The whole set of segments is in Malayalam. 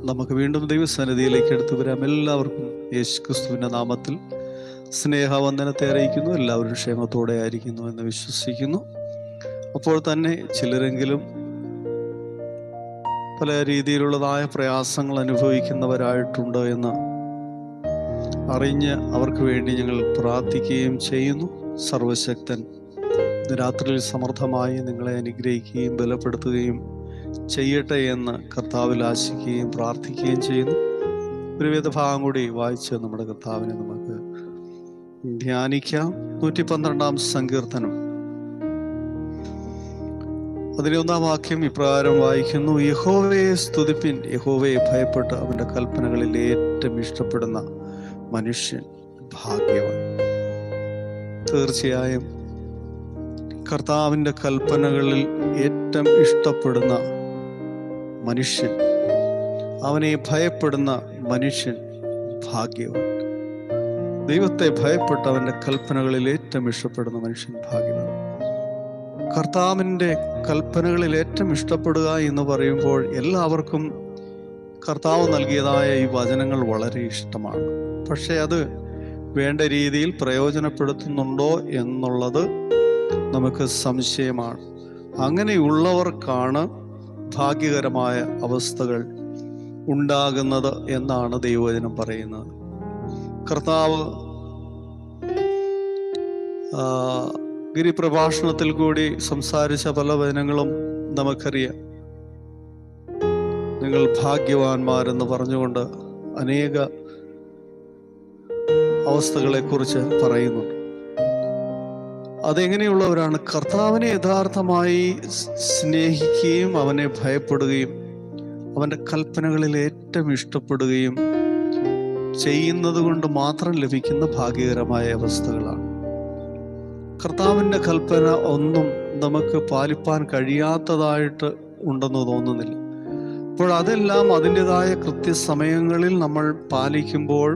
നമുക്ക് വീണ്ടും ദൈവസന്നിധിയിലേക്ക് എടുത്തു വരാം. എല്ലാവർക്കും യേശുക്രിസ്തുവിൻ്റെ നാമത്തിൽ സ്നേഹവന്ദനത്തെ അറിയിക്കുന്നു. എല്ലാവരും ക്ഷേമത്തോടെ ആയിരിക്കുന്നു എന്ന് വിശ്വസിക്കുന്നു. അപ്പോൾ തന്നെ ചിലരെങ്കിലും പല രീതിയിലുള്ളതായ പ്രയാസങ്ങൾ അനുഭവിക്കുന്നവരായിട്ടുണ്ട് എന്ന് അറിഞ്ഞ് അവർക്ക് വേണ്ടി ഞങ്ങൾ പ്രാർത്ഥിക്കുകയും ചെയ്യുന്നു. സർവശക്തൻ ഇന്ന് രാത്രിയിൽ സമൃദ്ധമായി നിങ്ങളെ അനുഗ്രഹിക്കുകയും ബലപ്പെടുത്തുകയും ചെയ്യട്ടെ എന്ന് കർത്താവിൽ ആശിക്കുകയും പ്രാർത്ഥിക്കുകയും ചെയ്യുന്നു. ഒരു വേദഭാഗം കൂടി വായിച്ച് നമ്മുടെ കർത്താവിനെ നമുക്ക് ധ്യാനിക്കാം. 112 സങ്കീർത്തനം 11 വാക്യം ഇപ്രകാരം വായിക്കുന്നു: യഹോവയെ സ്തുതിപ്പിൻ, യഹോവയെ ഭയപ്പെട്ട് അവന്റെ കൽപ്പനകളിൽ ഏറ്റവും ഇഷ്ടപ്പെടുന്ന മനുഷ്യൻ ഭാഗ്യവാൻ. തീർച്ചയായും കർത്താവിൻ്റെ കൽപ്പനകളിൽ ഏറ്റവും ഇഷ്ടപ്പെടുന്ന മനുഷ്യൻ, അവനെ ഭയപ്പെടുന്ന മനുഷ്യൻ ഭാഗ്യവാൻ. ദൈവത്തെ ഭയപ്പെട്ട് അവൻ്റെ കൽപ്പനകളിൽ ഏറ്റവും ഇഷ്ടപ്പെടുന്ന മനുഷ്യൻ ഭാഗ്യവാൻ. കർത്താവിൻ്റെ കൽപ്പനകളിൽ ഏറ്റവും ഇഷ്ടപ്പെടുക എന്ന് പറയുമ്പോൾ എല്ലാവർക്കും കർത്താവ് നൽകിയതായ ഈ വചനങ്ങൾ വളരെ ഇഷ്ടമാണ്. പക്ഷെ അത് വേണ്ട രീതിയിൽ പ്രയോജനപ്പെടുത്തുന്നുണ്ടോ എന്നുള്ളത് നമുക്ക് സംശയമാണ്. അങ്ങനെയുള്ളവർക്കാണ് ഭാഗ്യകരമായ അവസ്ഥകൾ ഉണ്ടാകുന്നത് എന്നാണ് ദൈവവചനം പറയുന്നത്. കർത്താവ് ഗിരിപ്രഭാഷണത്തിൽ കൂടി സംസാരിച്ച പല വചനങ്ങളും നമുക്കറിയാം. നിങ്ങൾ ഭാഗ്യവാന്മാരെന്ന് പറഞ്ഞുകൊണ്ട് അനേക അവസ്ഥകളെ കുറിച്ച് പറയുന്നുണ്ട്. അതെങ്ങനെയുള്ളവരാണ്? കർത്താവിനെ യഥാർത്ഥമായി സ്നേഹിക്കുകയും അവനെ ഭയപ്പെടുകയും അവൻ്റെ കൽപ്പനകളിൽ ഏറ്റവും ഇഷ്ടപ്പെടുകയും ചെയ്യുന്നത് കൊണ്ട് മാത്രം ലഭിക്കുന്ന ഭാഗ്യകരമായ അവസ്ഥകളാണ്. കർത്താവിൻ്റെ കൽപ്പന ഒന്നും നമുക്ക് പാലിപ്പാൻ കഴിയാത്തതായിട്ട് ഉണ്ടെന്ന് തോന്നുന്നില്ല. അപ്പോൾ അതെല്ലാം അതിൻ്റെതായ കൃത്യസമയങ്ങളിൽ നമ്മൾ പാലിക്കുമ്പോൾ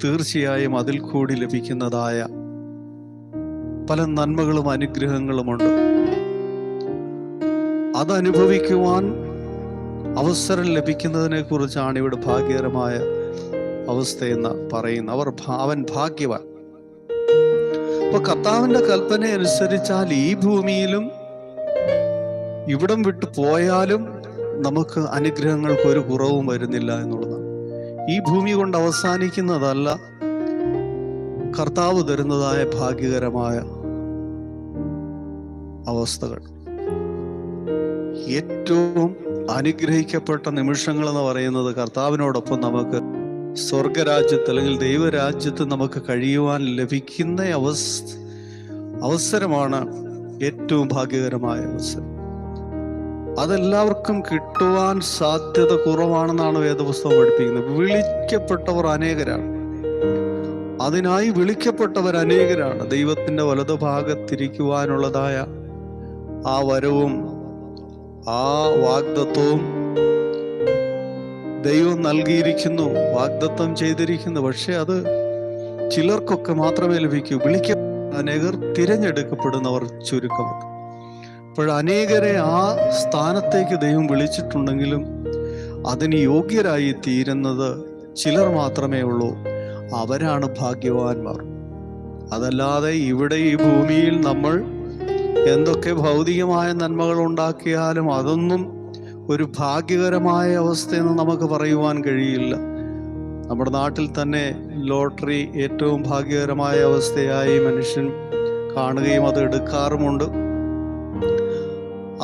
തീർച്ചയായും അതിൽ കൂടി ലഭിക്കുന്നതായ പല നന്മകളും അനുഗ്രഹങ്ങളുമുണ്ട്. അതനുഭവിക്കുവാൻ അവസരം ലഭിക്കുന്നതിനെ കുറിച്ചാണ് ഇവിടെ ഭാഗ്യകരമായ അവസ്ഥയെന്ന് പറയുന്നത്. അവൻ ഭാഗ്യവാൻ. അപ്പൊ കർത്താവിന്റെ കൽപ്പന അനുസരിച്ചാൽ ഈ ഭൂമിയിലും ഇവിടം വിട്ടു പോയാലും നമുക്ക് അനുഗ്രഹങ്ങൾക്ക് ഒരു കുറവും വരുന്നില്ല എന്നുള്ളതാണ്. ഈ ഭൂമി കൊണ്ട് അവസാനിക്കുന്നതല്ല കർത്താവ് തരുന്നതായ ഭാഗ്യകരമായ അവസ്ഥകൾ. ഏറ്റവും അനുഗ്രഹിക്കപ്പെട്ട നിമിഷങ്ങൾ എന്ന് പറയുന്നത് കർത്താവിനോടൊപ്പം നമുക്ക് സ്വർഗരാജ്യത്ത് അല്ലെങ്കിൽ ദൈവരാജ്യത്ത് നമുക്ക് കഴിയുവാൻ ലഭിക്കുന്ന അവസരമാണ് ഏറ്റവും ഭാഗ്യകരമായ അവസരം. അതെല്ലാവർക്കും കിട്ടുവാൻ സാധ്യത കുറവാണെന്നാണ് വേദപുസ്തകം പഠിപ്പിക്കുന്നത്. വിളിക്കപ്പെട്ടവർ അനേകരാണ്, അതിനായി വിളിക്കപ്പെട്ടവർ അനേകരാണ്. ദൈവത്തിൻ്റെ വലതുഭാഗത്തിരിക്കുവാനുള്ളതായ ആ വരവും ആ വാഗ്ദത്വവും ദൈവം നൽകിയിരിക്കുന്നു, വാഗ്ദത്തം ചെയ്തിരിക്കുന്നു. പക്ഷെ അത് ചിലർക്കൊക്കെ മാത്രമേ ലഭിക്കൂ. അനേകർ തിരഞ്ഞെടുക്കപ്പെടുന്നവർ ചുരുക്കമാണ്. അപ്പോൾ അനേകരെ ആ സ്ഥാനത്തേക്ക് ദൈവം വിളിച്ചിട്ടുണ്ടെങ്കിലും അതിന് യോഗ്യരായി തീരുന്നത് ചിലർ മാത്രമേ ഉള്ളൂ. അവരാണ് ഭാഗ്യവാന്മാർ. അതല്ലാതെ ഇവിടെ ഈ ഭൂമിയിൽ നമ്മൾ എന്തൊക്കെ ഭൗതികമായ നന്മകൾ ഉണ്ടാക്കിയാലും അതൊന്നും ഒരു ഭാഗ്യകരമായ അവസ്ഥയെന്ന് നമുക്ക് പറയുവാൻ കഴിയില്ല. നമ്മുടെ നാട്ടിൽ തന്നെ ലോട്ടറി ഏറ്റവും ഭാഗ്യകരമായ അവസ്ഥയായി മനുഷ്യൻ കാണുകയും അത് എടുക്കാറുമുണ്ട്.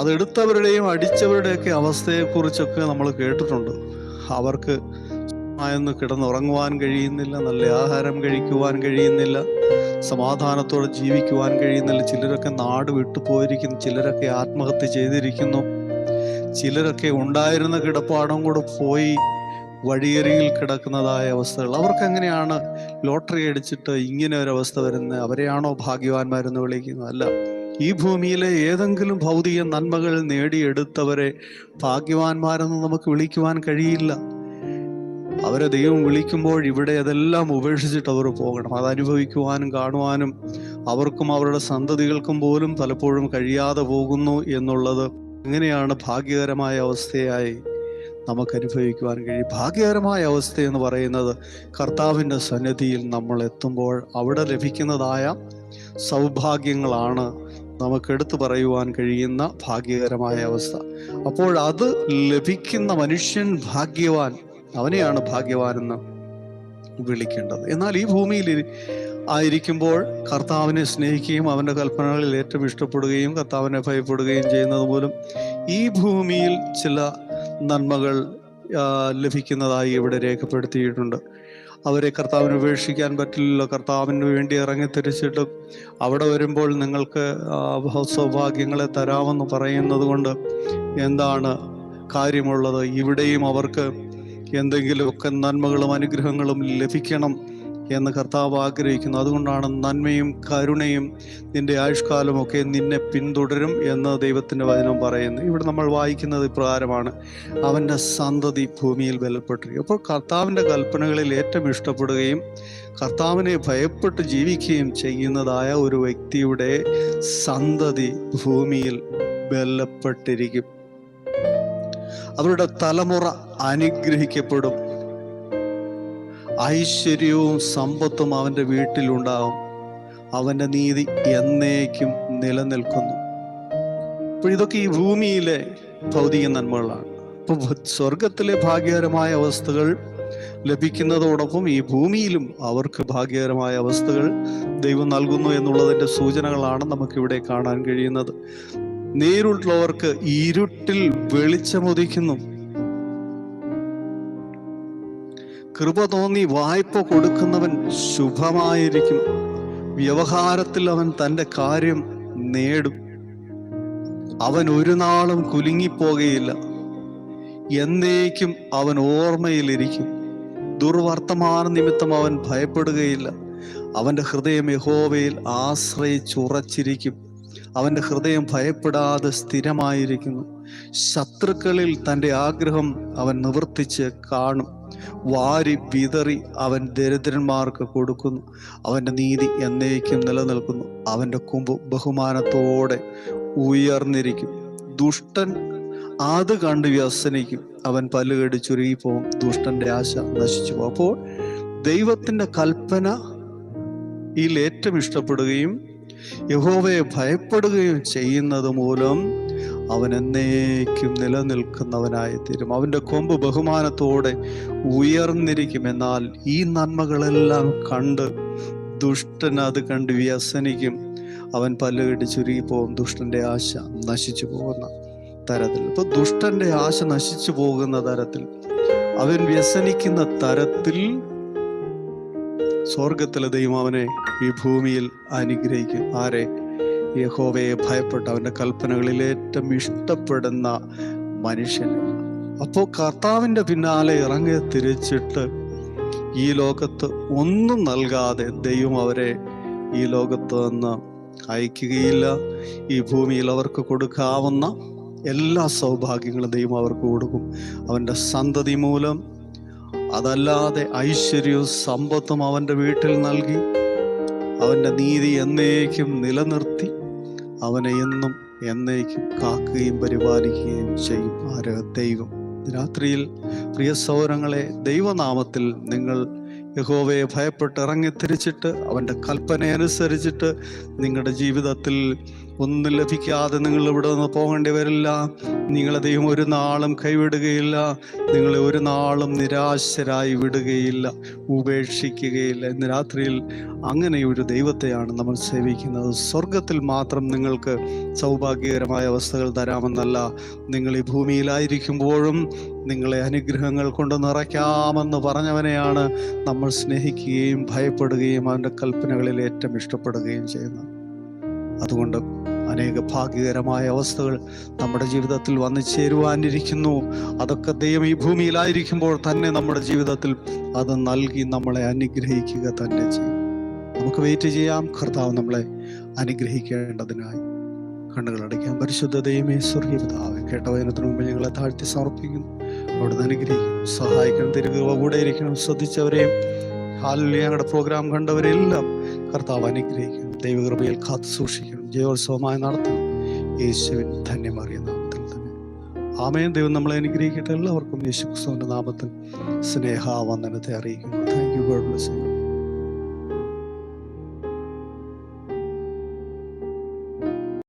അതെടുത്തവരുടെയും അടിച്ചവരുടെയൊക്കെ അവസ്ഥയെക്കുറിച്ചൊക്കെ നമ്മൾ കേട്ടിട്ടുണ്ട്. അവർക്ക് ഒന്ന് കിടന്നുറങ്ങുവാൻ കഴിയുന്നില്ല, നല്ല ആഹാരം കഴിക്കുവാൻ കഴിയുന്നില്ല, സമാധാനത്തോടെ ജീവിക്കുവാൻ കഴിയുന്നില്ല. ചിലരൊക്കെ നാട് വിട്ടുപോയിരിക്കുന്നു, ചിലരൊക്കെ ആത്മഹത്യ ചെയ്തിരിക്കുന്നു, ചിലരൊക്കെ ഉണ്ടായിരുന്ന കിടപ്പാടം കൂടെ പോയി വഴിയരികിൽ കിടക്കുന്നതായ അവസ്ഥകൾ. അവർക്ക് എങ്ങനെയാണ് ലോട്ടറി അടിച്ചിട്ട് ഇങ്ങനെ ഒരു അവസ്ഥ വരുന്നത്? അവരെയാണോ ഭാഗ്യവാന്മാരെന്ന് വിളിക്കുന്നത്? അല്ല. ഈ ഭൂമിയിലെ ഏതെങ്കിലും ഭൗതിക നന്മകൾ നേടിയെടുത്തവരെ ഭാഗ്യവാന്മാരെന്ന് നമുക്ക് വിളിക്കുവാൻ കഴിയില്ല. അവരെ ദൈവം വിളിക്കുമ്പോൾ ഇവിടെ അതെല്ലാം ഉപേക്ഷിച്ചിട്ട് അവർ പോകണം. അത് അനുഭവിക്കുവാനും കാണുവാനും അവർക്കും അവരുടെ സന്തതികൾക്കും പോലും പലപ്പോഴും കഴിയാതെ പോകുന്നു എന്നുള്ളത് എങ്ങനെയാണ് ഭാഗ്യകരമായ അവസ്ഥയായി നമുക്ക് അനുഭവിക്കുവാൻ കഴിയും. ഭാഗ്യകരമായ അവസ്ഥ എന്ന് പറയുന്നത് കർത്താവിൻ്റെ സന്നിധിയിൽ നമ്മൾ എത്തുമ്പോൾ അവിടെ ലഭിക്കുന്നതായ സൗഭാഗ്യങ്ങളാണ് നമുക്ക് എടുത്തു പറയുവാൻ കഴിയുന്ന ഭാഗ്യകരമായ അവസ്ഥ. അപ്പോൾ അത് ലഭിക്കുന്ന മനുഷ്യൻ ഭാഗ്യവാൻ, അവനെയാണ് ഭാഗ്യവാനെന്ന് വിളിക്കേണ്ടത്. എന്നാൽ ഈ ഭൂമിയിൽ ആയിരിക്കുമ്പോൾ കർത്താവിനെ സ്നേഹിക്കുകയും അവൻ്റെ കൽപ്പനകളിൽ ഏറ്റവും ഇഷ്ടപ്പെടുകയും കർത്താവിനെ ഭയപ്പെടുകയും ചെയ്യുന്നത് മൂലം ഈ ഭൂമിയിൽ ചില നന്മകൾ ലഭിക്കുന്നതായി ഇവിടെ രേഖപ്പെടുത്തിയിട്ടുണ്ട്. അവരെ കർത്താവിന് ഉപേക്ഷിക്കാൻ പറ്റില്ലല്ലോ. കർത്താവിന് വേണ്ടി ഇറങ്ങിത്തിരിച്ചിട്ടും അവിടെ വരുമ്പോൾ നിങ്ങൾക്ക് സൗഭാഗ്യങ്ങളെ തരാമെന്ന് പറയുന്നത് കൊണ്ട് എന്താണ് കാര്യമുള്ളത്? ഇവിടെയും അവർക്ക് എന്തെങ്കിലുമൊക്കെ നന്മകളും അനുഗ്രഹങ്ങളും ലഭിക്കണം എന്ന് കർത്താവ് ആഗ്രഹിക്കുന്നു. അതുകൊണ്ടാണ് നന്മയും കരുണയും നിന്റെ ആയുഷ്കാലമൊക്കെ നിന്നെ പിന്തുടരും എന്ന് ദൈവത്തിൻ്റെ വചനം പറയുന്നത്. ഇവിടെ നമ്മൾ വായിക്കുന്നത് ഇപ്രകാരമാണ്: അവൻ്റെ സന്തതി ഭൂമിയിൽ ബലപ്പെട്ടിരിക്കും. അപ്പോൾ കർത്താവിൻ്റെ കൽപ്പനകളിൽ ഏറ്റവും ഇഷ്ടപ്പെടുകയും കർത്താവിനെ ഭയപ്പെട്ട് ജീവിക്കുകയും ചെയ്യുന്നതായ ഒരു വ്യക്തിയുടെ സന്തതി ഭൂമിയിൽ ബലപ്പെട്ടിരിക്കും. അവരുടെ തലമുറ അനുഗ്രഹിക്കപ്പെടും. ഐശ്വര്യവും സമ്പത്തും അവൻ്റെ വീട്ടിലുണ്ടാകും. അവൻ്റെ നീതി എന്നേക്കും നിലനിൽക്കുന്നു. അപ്പോൾ ഇതൊക്കെ ഈ ഭൂമിയിലെ ഭൗതിക നന്മകളാണ്. അപ്പോൾ സ്വർഗത്തിലെ ഭാഗ്യകരമായ അവസ്ഥകൾ ലഭിക്കുന്നതോടൊപ്പം ഈ ഭൂമിയിലും അവർക്ക് ഭാഗ്യകരമായ അവസ്ഥകൾ ദൈവം നൽകുന്നു എന്നുള്ളതിൻ്റെ സൂചനകളാണ് നമുക്കിവിടെ കാണാൻ കഴിയുന്നത്. നേരിട്ടുള്ളവർക്ക് ഇരുട്ടിൽ വെളിച്ചമുദിക്കുന്നു. കൃപ തോന്നി വായ്പ കൊടുക്കുന്നവൻ ശുഭമായിരിക്കും. വ്യവഹാരത്തിൽ അവൻ തൻ്റെ കാര്യം നേടും. അവൻ ഒരു നാളും കുലുങ്ങിപ്പോകുകയില്ല. എന്നേക്കും അവൻ ഓർമ്മയിലിരിക്കും. ദുർവർത്തമാന നിമിത്തം അവൻ ഭയപ്പെടുകയില്ല. അവൻ്റെ ഹൃദയം യഹോവയിൽ ആശ്രയിച്ചുറച്ചിരിക്കും. അവൻ്റെ ഹൃദയം ഭയപ്പെടാതെ സ്ഥിരമായിരിക്കുന്നു. ശത്രുക്കളിൽ തൻ്റെ ആഗ്രഹം അവൻ നിവർത്തിച്ച് കാണും. വാരി വിതറി അവൻ ദരിദ്രന്മാർക്ക് കൊടുക്കുന്നു. അവൻ്റെ നീതി എന്നേക്കും നിലനിൽക്കുന്നു. അവൻ്റെ കൊമ്പ് ബഹുമാനത്തോടെ ഉയർന്നിരിക്കും. ദുഷ്ടൻ അത് കണ്ട് വ്യസനിക്കും. അവൻ പല്ലുകടി ചുരുങ്ങിപ്പോവും. ദുഷ്ടന്റെ ആശ നശിച്ചു പോകും. അപ്പോൾ ദൈവത്തിൻ്റെ കൽപ്പനയിൽ ഏറ്റവും ഇഷ്ടപ്പെടുകയും യഹോവയെ ഭയപ്പെടുകയും ചെയ്യുന്നത് മൂലം അവൻ എന്നേക്കും നിലനിൽക്കുന്നവനായി തീരും. അവൻ്റെ കൊമ്പ് ബഹുമാനത്തോടെ ഉയർന്നിരിക്കും. എന്നാൽ ഈ നന്മകളെല്ലാം കണ്ട് ദുഷ്ടൻ അത് കണ്ട് വ്യസനിക്കും. അവൻ പല്ലുകെട്ടി ചുരുങ്ങിപ്പോകും. ദുഷ്ടന്റെ ആശ നശിച്ചു പോകുന്ന തരത്തിൽ. ഇപ്പൊ ദുഷ്ടന്റെ ആശ നശിച്ചു പോകുന്ന തരത്തിൽ, അവൻ വ്യസനിക്കുന്ന തരത്തിൽ സ്വർഗത്തിലെ ദൈവം അവനെ ഈ ഭൂമിയിൽ അനുഗ്രഹിക്കും. ആരെ? യഹോവയെ ഭയപ്പെട്ട് അവൻ്റെ കൽപ്പനകളിൽ ഏറ്റവും ഇഷ്ടപ്പെടുന്ന മനുഷ്യന്. അപ്പോൾ കർത്താവിൻ്റെ പിന്നാലെ ഇറങ്ങി തിരിച്ചിട്ട് ഈ ലോകത്ത് ഒന്നും നൽകാതെ ദൈവം അവരെ ഈ ലോകത്ത് നിന്ന് അയക്കുകയില്ല. ഈ ഭൂമിയിൽ അവർക്ക് കൊടുക്കാവുന്ന എല്ലാ സൗഭാഗ്യങ്ങളും ദൈവം അവർക്ക് കൊടുക്കും. അവൻ്റെ സന്തതി മൂലം. അതല്ലാതെ ഐശ്വര്യവും സമ്പത്തും അവൻ്റെ വീട്ടിൽ നൽകി അവൻ്റെ നീതി എന്നേക്കും നിലനിർത്തി അവനെ എന്നും എന്നേക്കും കാക്കുകയും പരിപാലിക്കുകയും ചെയ്യും. ആര്? ദൈവം. രാത്രിയിൽ പ്രിയ സഹോദരങ്ങളെ, ദൈവനാമത്തിൽ നിങ്ങൾ യഹോവയെ ഭയപ്പെട്ട് ഇറങ്ങിത്തിരിച്ചിട്ട് അവൻ്റെ കൽപ്പന അനുസരിച്ചിട്ട് നിങ്ങളുടെ ജീവിതത്തിൽ ഒന്നും ലഭിക്കാതെ നിങ്ങൾ ഇവിടെ നിന്ന് പോകേണ്ടി വരില്ല. നിങ്ങളെ ദൈവം ഒരു നാളും കൈവിടുകയില്ല. നിങ്ങളെ ഒരു നാളും നിരാശരായി വിടുകയില്ല, ഉപേക്ഷിക്കുകയില്ല. ഇന്ന് രാത്രിയിൽ അങ്ങനെ ഒരു ദൈവത്തെയാണ് നമ്മൾ സേവിക്കുന്നത്. സ്വർഗത്തിൽ മാത്രം നിങ്ങൾക്ക് സൗഭാഗ്യകരമായ അവസ്ഥകൾ തരാമെന്നല്ല, നിങ്ങൾ ഈ ഭൂമിയിലായിരിക്കുമ്പോഴും നിങ്ങളെ അനുഗ്രഹങ്ങൾ കൊണ്ട് നിറയ്ക്കാമെന്ന് പറഞ്ഞവനെയാണ് നമ്മൾ സ്നേഹിക്കുകയും ഭയപ്പെടുകയും അവൻ്റെ കൽപ്പനകളിൽ ഏറ്റവും ഇഷ്ടപ്പെടുകയും ചെയ്യുന്നത്. അതുകൊണ്ട് അനേക ഭാഗ്യകരമായ അവസ്ഥകൾ നമ്മുടെ ജീവിതത്തിൽ വന്നു ചേരുവാനിരിക്കുന്നു. അതൊക്കെ ദൈവം ഈ ഭൂമിയിലായിരിക്കുമ്പോൾ തന്നെ നമ്മുടെ ജീവിതത്തിൽ അത് നൽകി നമ്മളെ അനുഗ്രഹിക്കുക തന്നെ ചെയ്യും. നമുക്ക് വെയിറ്റ് ചെയ്യാം. കർത്താവ് നമ്മളെ അനുഗ്രഹിക്കേണ്ടതിനായി കണ്ണുകളടയ്ക്കാം. പരിശുദ്ധ ദൈവമേ, സ്വർഗീയ പിതാവേ, കേട്ട വചനത്തിന് മുമ്പ് ഞങ്ങളെ താഴ്ത്തി സമർപ്പിക്കുന്നു. അവിടുന്ന് അനുഗ്രഹിക്കണം, സഹായിക്കണം, തിരുകൃപ കൂടെ ഇരിക്കണം. ശ്രദ്ധിച്ചവരെയും ഹല്ലേലൂയ ഞങ്ങളുടെ പ്രോഗ്രാം കണ്ടവരെല്ലാം കർത്താവ് അനുഗ്രഹിക്കണം. ദൈവകൃപയിൽ കാത്തു സൂക്ഷിക്കണം. ജയോത്സവമായി നടത്തണം. യേശുവിൻ ധന്യമറിയ നാമത്തിൽ തന്നെ ആമേൻ. ദൈവം നമ്മളെ അനുഗ്രഹിക്കട്ടെ. എല്ലാവർക്കും യേശു ക്രിസ്തുവിന്റെ നാമത്തിൽ സ്നേഹാവന്ദനത്തെ അറിയിക്കുന്നു. Thank you. God bless you.